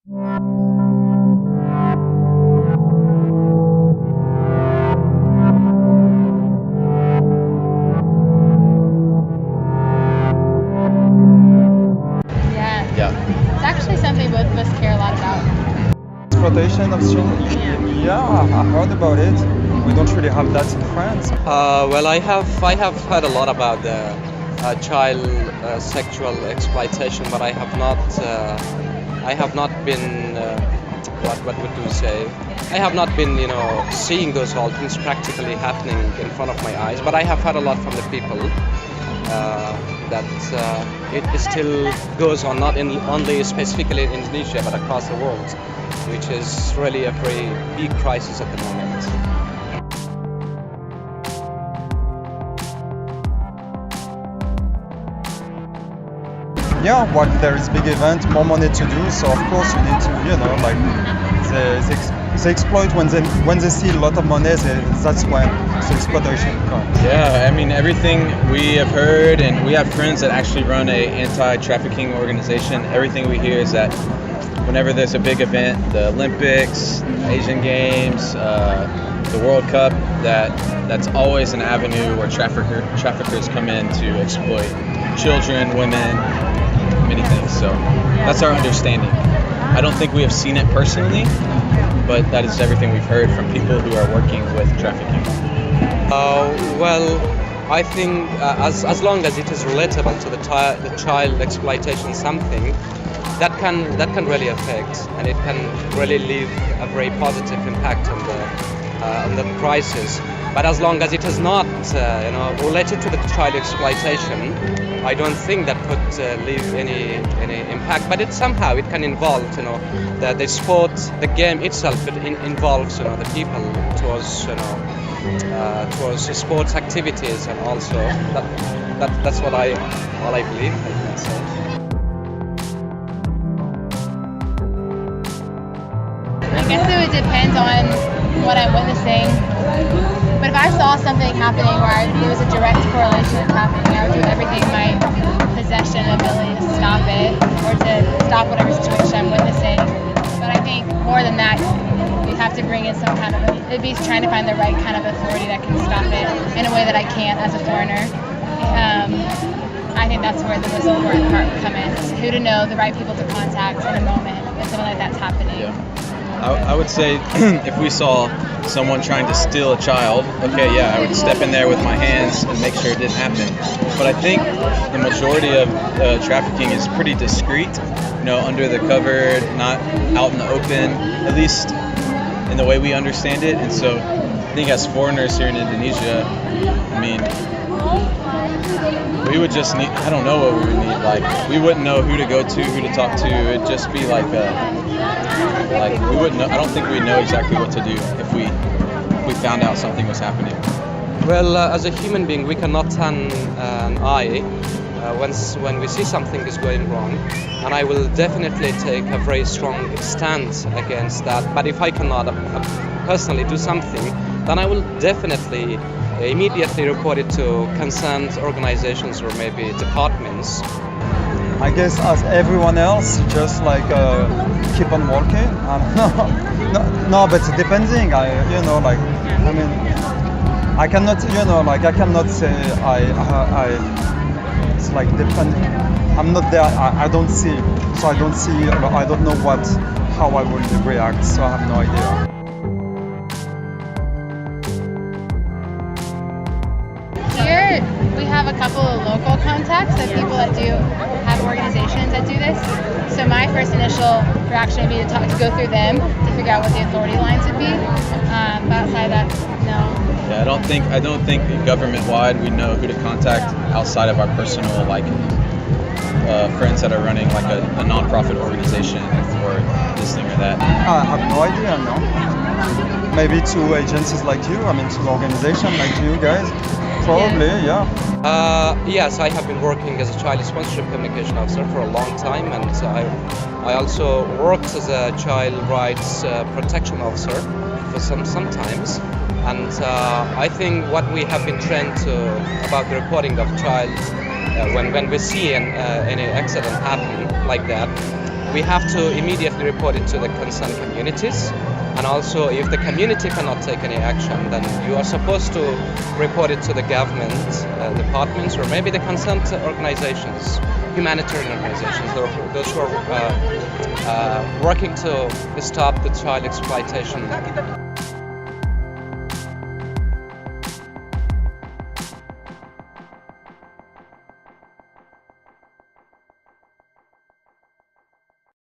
Yeah. It's actually something both of us care a lot about. Exploitation of children. Yeah, I heard about it. We don't really have that in France. Well, I have heard a lot about the child sexual exploitation, but I have not been what would you say? I have not been seeing those all things practically happening in front of my eyes. But I have heard a lot from the people that it still goes on, not only specifically in Indonesia but across the world, which is really a very big crisis at the moment. Yeah, well, there is big event, more money to do, so of course you need to, they exploit when they see a lot of money. That's when the exploitation comes. Yeah, I mean everything we have heard, and we have friends that actually run a anti-trafficking organization. Everything we hear is that whenever there's a big event, the Olympics, Asian Games, the World Cup, that's always an avenue where traffickers come in to exploit children, women, many things. So that's our understanding. I don't think we have seen it personally, but that is everything we've heard from people who are working with trafficking. Well, I think as long as it is relatable to the child exploitation, something that can really affect, and it can really leave a very positive impact on the crisis. But as long as it is not related to the child exploitation, I don't think that could leave any impact. But it can involve the sport, the game itself. It involves the people towards sports activities, and also that's what I believe. I can say. I guess it would depend on what I'm witnessing. But if I saw something happening where there was a direct correlation that's happening, I would do everything in my possession and ability to stop it, or to stop whatever situation I'm witnessing. But I think more than that, you'd have to bring in some kind of, it'd be trying to find the right kind of authority that can stop it in a way that I can't as a foreigner. I think that's where the most important part would come in, is who to know, the right people to contact in a moment when something like that's happening. Yeah. I would say if we saw someone trying to steal a child, okay, yeah, I would step in there with my hands and make sure it didn't happen. But I think the majority of trafficking is pretty discreet, under the cover, not out in the open, at least in the way we understand it. And so I think as foreigners here in Indonesia, I mean, we would just need, I don't know what we would need. Like, we wouldn't know who to go to, who to talk to. It'd just be like we wouldn't know, I don't think we'd know exactly what to do if we found out something was happening. Well, as a human being, we cannot turn an eye when we see something is going wrong, and I will definitely take a very strong stance against that. But if I cannot personally do something, then I will definitely immediately report it to concerned organizations or maybe departments. I guess as everyone else, just keep on working. I don't know. No, but depending. I cannot, I cannot say it's like depending. I'm not there. I don't see, so I don't see. I don't know how I will react. So I have no idea. Here we have a couple of local contacts of people that do have organizations that do this. So my first initial reaction would be to go through them to figure out what the authority lines would be. But outside that, no. Yeah, I don't think government-wide we know who to contact outside of our personal friends that are running a non-profit organization or this thing or that. I have no idea. No. Maybe to agencies like you. To organizations like you guys. Probably, yeah. Yes, I have been working as a child sponsorship communication officer for a long time, and I also worked as a child rights protection officer for some times. And I think what we have been trained about the reporting of child when we see any accident happen like that, we have to immediately report it to the concerned communities. And also, if the community cannot take any action, then you are supposed to report it to the government departments, or maybe the concerned organizations, humanitarian organizations, those who are working to stop the child exploitation.